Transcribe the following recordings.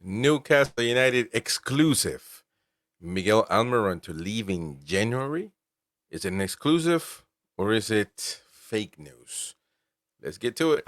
Newcastle United exclusive. Miguel Almiron to leave in January? Is it an exclusive or is it fake news? Let's get to it.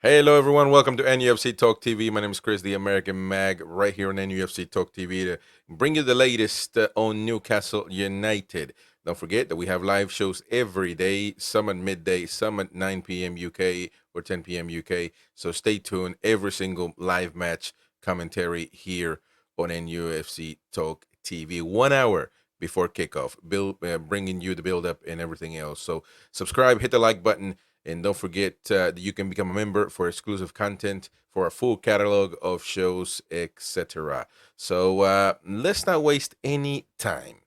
Hello, everyone. Welcome to NUFC Talk TV. My name is Chris, the American Mag, right here on NUFC Talk TV to bring you the latest on Newcastle United. Don't forget that we have live shows every day, some at midday, some at 9 p.m. UK or 10 p.m. UK. So stay tuned. Every single live match commentary here on NUFC Talk TV. 1 hour before kickoff, bringing you the build-up and everything else. So subscribe, hit the like button. And don't forget that you can become a member for exclusive content, for a full catalog of shows, etc. So let's not waste any time.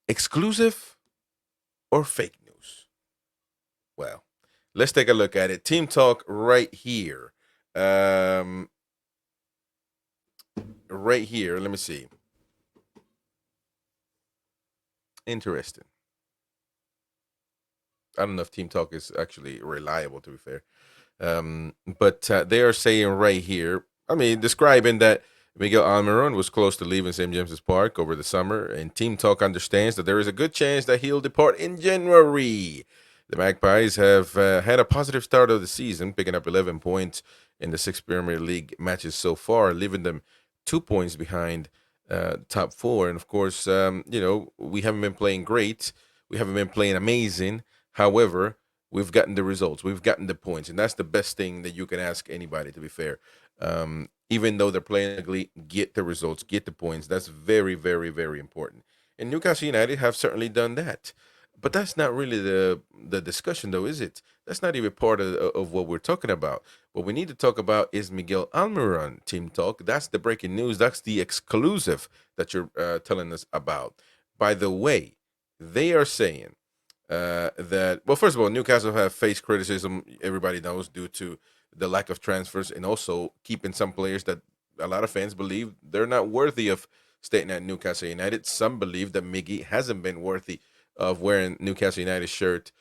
Exclusive or fake news? Well, let's take a look at it. TEAMtalk right here. Right here. Let me see. Interesting. I don't know if TEAMtalk is actually reliable, to be fair. But they are saying right here, describing that Miguel Almiron was close to leaving St. James's Park over the summer, and TEAMtalk understands that there is a good chance that he'll depart in January. The Magpies have had a positive start of the season, picking up 11 points in the 6 Premier League matches so far, leaving them 2 points behind top 4. And of course, we haven't been playing great. We haven't been playing amazing. However, we've gotten the results. We've gotten the points. And that's the best thing that you can ask anybody, to be fair. Even though they're playing ugly, get the results, get the points. That's very, very, very important. And Newcastle United have certainly done that. But that's not really the discussion, though, is it? That's not even part of what we're talking about. What we need to talk about is Miguel Almiron, TEAMtalk. That's the breaking news. That's the exclusive that you're telling us about. By the way, they are saying that, well, first of all, Newcastle have faced criticism, everybody knows, due to the lack of transfers and also keeping some players that a lot of fans believe they're not worthy of staying at Newcastle United. Some believe that Miggy hasn't been worthy of wearing Newcastle United shirt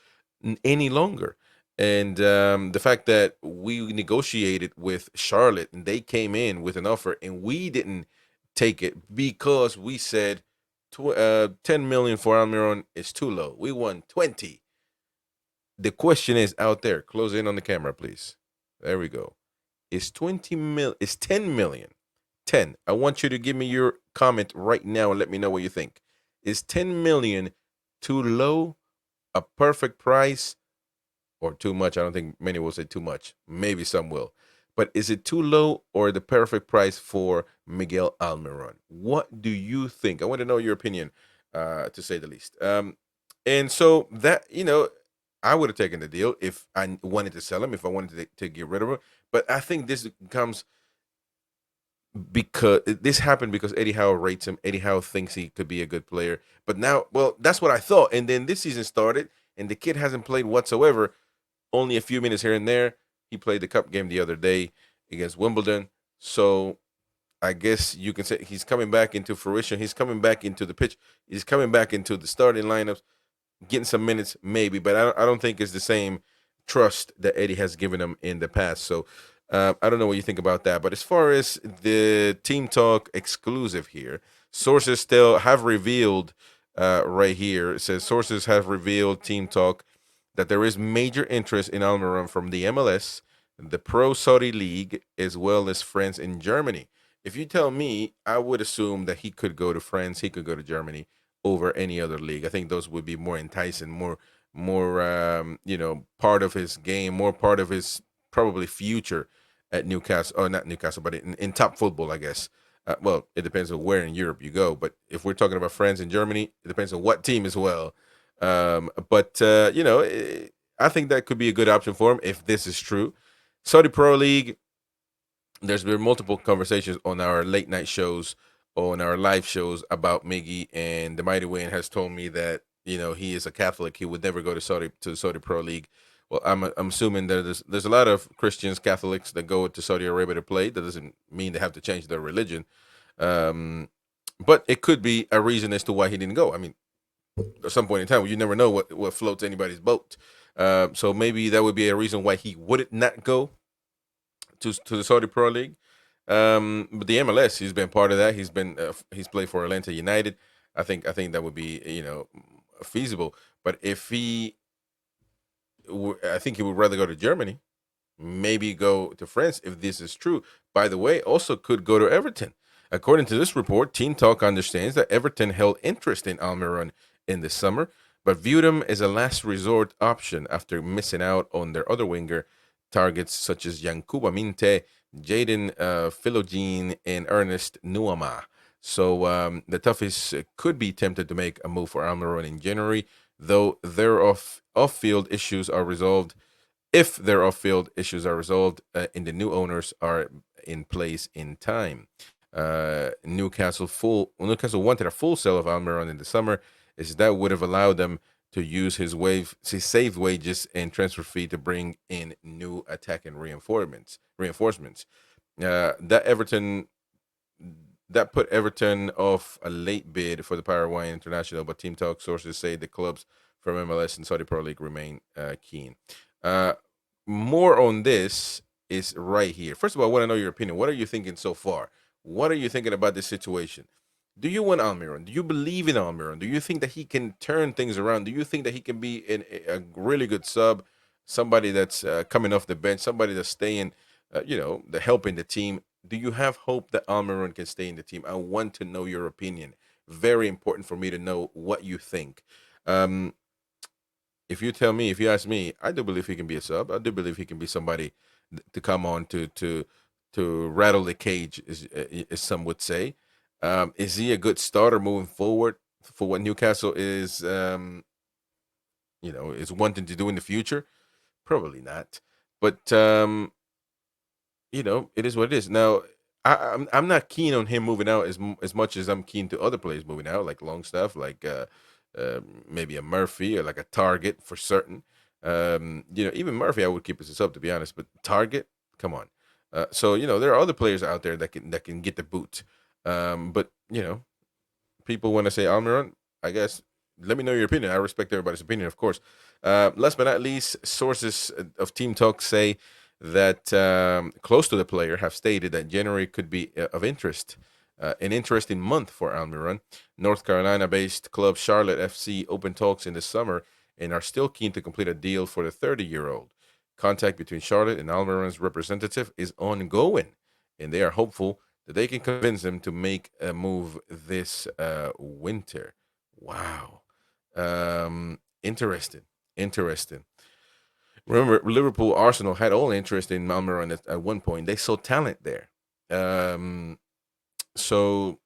any longer. And the fact that we negotiated with Charlotte and they came in with an offer and we didn't take it because we said 10 million for Almiron is too low. We want 20. The question is out there. Close in on the camera, please. There we go. Is 10 million? 10. I want you to give me your comment right now and let me know what you think. Is 10 million too low, a perfect price, or too much? I don't think many will say too much. Maybe some will. But is it too low or the perfect price for Miguel Almiron? What do you think? I want to know your opinion, to say the least. And so that, I would have taken the deal if I wanted to sell him, if I wanted to get rid of him. But I think this comes because this happened because Eddie Howe rates him. Eddie Howe thinks he could be a good player. But now, well, that's what I thought. And then this season started, and the kid hasn't played whatsoever, only a few minutes here and there. He played the cup game the other day against Wimbledon. So I guess you can say he's coming back into fruition. He's coming back into the pitch. He's coming back into the starting lineups, getting some minutes maybe. But I don't think it's the same trust that Eddie has given him in the past. So I don't know what you think about that. But as far as the TEAMtalk exclusive here, sources still have revealed right here. It says sources have revealed TEAMtalk that there is major interest in Almiron from the MLS, the Pro Saudi League, as well as France in Germany. If you tell me, I would assume that he could go to France, he could go to Germany over any other league. I think those would be more enticing, more part of his game, more part of his probably future at Newcastle, or not Newcastle, but in top football, I guess. Well, it depends on where in Europe you go, but if we're talking about France and Germany, it depends on what team as well. But I think that could be a good option for him if this is true. Saudi Pro League, there's been multiple conversations on our late night shows, on our live shows about Miggy, and the Mighty Wayne has told me that he is a Catholic. He would never go to the Saudi Pro League, Well, I'm assuming that there's a lot of Christians, Catholics that go to Saudi Arabia to play. That doesn't mean they have to change their religion, um, but it could be a reason as to why he didn't go. I mean, at some point in time, you never know what floats anybody's boat. So maybe that would be a reason why he would not go to the Saudi Pro League. But the MLS, he's been part of that. He's played for Atlanta United. I think that would be feasible. But if I think he would rather go to Germany, maybe go to France if this is true. By the way, also could go to Everton. According to this report, TEAMtalk understands that Everton held interest in Almiron in the summer, but viewed him as a last resort option after missing out on their other winger targets such as Yankuba Minte, Jaden Philogene, and Ernest Nuama. So the Toughies could be tempted to make a move for Almiron in January, though their off-field issues are resolved. If their off-field issues are resolved and the new owners are in place in time. Newcastle wanted a full sale of Almiron in the summer, as that would have allowed them to use his saved wages and transfer fee to bring in new attacking reinforcements. That put Everton off a late bid for the Paraguayan international, but TEAMtalk sources say the clubs from MLS and Saudi Pro League remain keen. More on this is right here. First of all, I want to know your opinion. What are you thinking so far? What are you thinking about this situation? Do you want Almiron? Do you believe in Almiron? Do you think that he can turn things around? Do you think that he can be a really good sub, somebody that's coming off the bench, somebody that's staying, the helping the team? Do you have hope that Almiron can stay in the team? I want to know your opinion. Very important for me to know what you think. If you ask me, I do believe he can be a sub. I do believe he can be somebody to come on to rattle the cage, as some would say. Is he a good starter moving forward for what Newcastle is wanting to do in the future? Probably not. But it is what it is. Now, I'm not keen on him moving out as much as I'm keen to other players moving out, like Longstaff, like maybe a Murphy or like a Target for certain. Even Murphy, I would keep as a sub, to be honest. But Target, come on. So there are other players out there that can get the boot. But people want to say Almiron. I guess let me know your opinion. I respect everybody's opinion, of course. Last but not least, sources of TEAMtalk say that close to the player have stated that January could be of interest. An interesting month for Almiron. North Carolina-based club Charlotte FC opened talks in the summer and are still keen to complete a deal for the 30-year-old. Contact between Charlotte and Almiron's representative is ongoing, and they are hopeful that they can convince him to make a move this winter. Wow. Interesting. Remember, Liverpool, Arsenal had all interest in Almiron at one point. They saw talent there. So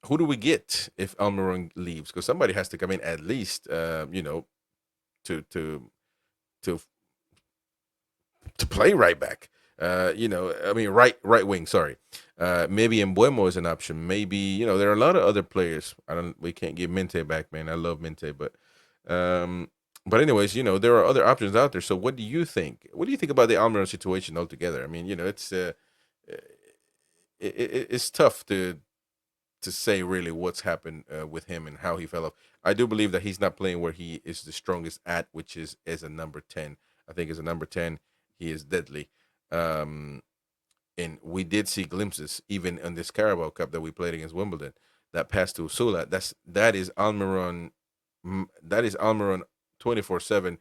who do we get if Almiron leaves? Because somebody has to come in at least, to play right back. Right wing. Sorry. Maybe Embuemo is an option. Maybe there are a lot of other players. We can't get Minte back, man. I love Minte, but anyways, there are other options out there. So what do you think? What do you think about the Almiron situation altogether? I mean, it's tough to say really what's happened with him and how he fell off. I do believe that he's not playing where he is the strongest at, which is as a number 10. I think as a number 10, he is deadly. And we did see glimpses even in this Carabao Cup that we played against Wimbledon. That pass to Usula, that is Almiron. That is Almiron 24/7.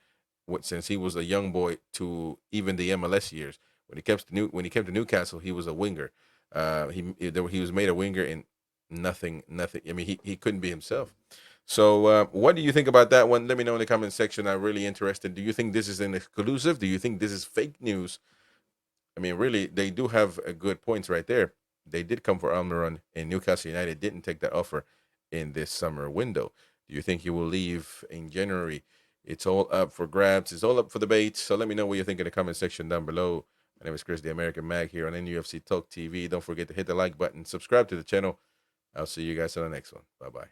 Since he was a young boy to even the MLS years. When he came to Newcastle, he was a winger. He was made a winger and nothing. I mean, he couldn't be himself. So what do you think about that one? Let me know in the comment section. I'm really interested. Do you think this is an exclusive? Do you think this is fake news? I mean, really, they do have good points right there. They did come for Almiron, and Newcastle United didn't take that offer in this summer window. Do you think he will leave in January? It's all up for grabs. It's all up for debate. So let me know what you think in the comment section down below. My name is Chris, the American Mag, here on NUFC Talk TV. Don't forget to hit the like button, subscribe to the channel. I'll see you guys on the next one. Bye-bye.